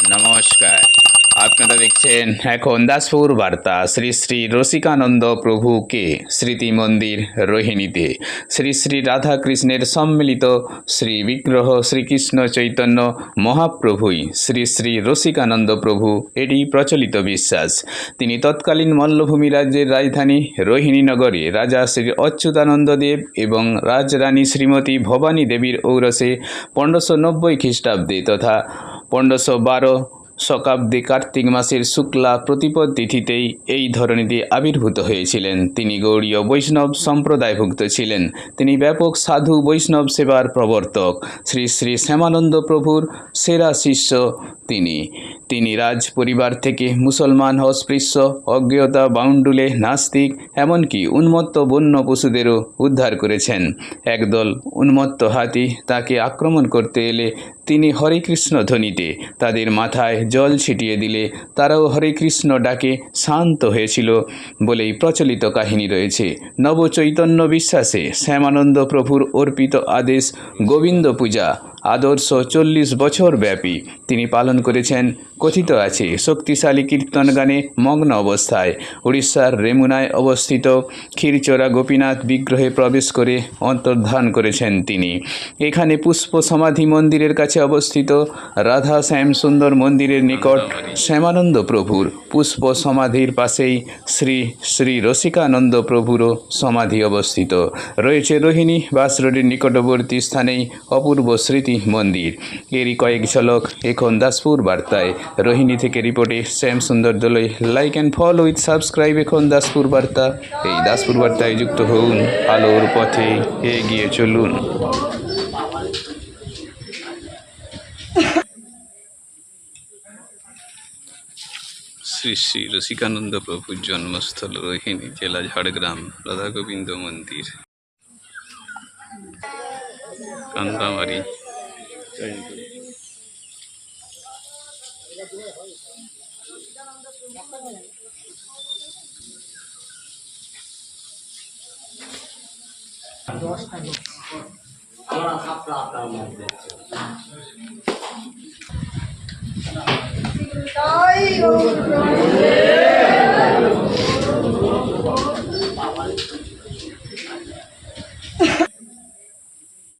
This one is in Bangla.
নমস্কার। আপনারা দেখছেন এখন দাসপুর বার্তা। শ্রী শ্রী রসিকানন্দ প্রভুকে স্মৃতি মন্দির রোহিণীতে শ্রী শ্রী রাধাকৃষ্ণের সম্মিলিত শ্রী বিগ্রহ শ্রীকৃষ্ণ চৈতন্য মহাপ্রভুই শ্রী শ্রী রসিকানন্দ প্রভু, এটি প্রচলিত বিশ্বাস। তিনি তৎকালীন মল্লভূমি রাজ্যের রাজধানী রোহিণীনগরে রাজা শ্রী অচ্যুতানন্দ দেব এবং রাজরানী শ্রীমতী ভবানী দেবীর ঔরসে 1590 খ্রিস্টাব্দে তথা 1512 শকাব্দে কার্তিক মাসের শুক্লা প্রতিপদ তিথিতেই এই ধরনীতে আবির্ভূত হয়েছিলেন। তিনি গৌড়ীয় বৈষ্ণব সম্প্রদায়ভুক্ত ছিলেন। তিনি ব্যাপক সাধু বৈষ্ণব সেবার প্রবর্তক। শ্রী শ্রী শ্যামানন্দ প্রভুর সেরা শিষ্য তিনি রাজ পরিবার থেকে মুসলমান অস্পৃশ্য, অজ্ঞতা বাউন্ডুলে নাস্তিক, এমনকি উন্মত্ত বন্য পশুদেরও উদ্ধার করেছেন। একদল উন্মত্ত হাতি তাকে আক্রমণ করতে এলে তিনি হরে কৃষ্ণ ধ্বনিতে তাদের মাথায় জল ছিটিয়ে দিলে তারাও হরে কৃষ্ণ ডাকে শান্ত হয়েছিল বলেই প্রচলিত কাহিনী রয়েছে। নবচৈতন্য বিশ্বাসে শ্যামানন্দ প্রভুর অর্পিত আদেশ গোবিন্দ পূজা আদর্শ 40 বছর ব্যাপী তিনি পালন করেছেন। কথিত আছে, শক্তিশালী কীর্তন গানে মগ্ন অবস্থায় উড়িষ্যার রেমুনায় অবস্থিত ক্ষীরচোরা গোপীনাথ বিগ্রহে প্রবেশ করে অন্তর্ধান করেছেন তিনি। এখানে পুষ্প সমাধি মন্দিরের কাছে অবস্থিত রাধা শ্যাম সুন্দর মন্দিরের নিকট শ্যামানন্দ প্রভুর পুষ্প সমাধির পাশেই শ্রী শ্রী রসিকানন্দ প্রভুরও সমাধি অবস্থিত রয়েছে। রোহিণী বাস রোডের নিকটবর্তী স্থানেই অপূর্ব স্মৃতি মন্দির। এরই কয়েক ঝলক এখন দাসপুর বার্তায়। রোহিণী থেকে রিপোর্টে Shyam Sundar Dolui. Like and follow with subscribe এখন দাসপুর বার্তা। এই দাসপুর বার্তায় যুক্ত হন, আলোর পথে এগিয়ে চলুন। শ্রী শ্রী রসিকানন্দ প্রভুর জন্মস্থল রোহিণী, জেলা ঝাড়গ্রাম, রাধা গোবিন্দ মন্দির, কান্দামারি। তাই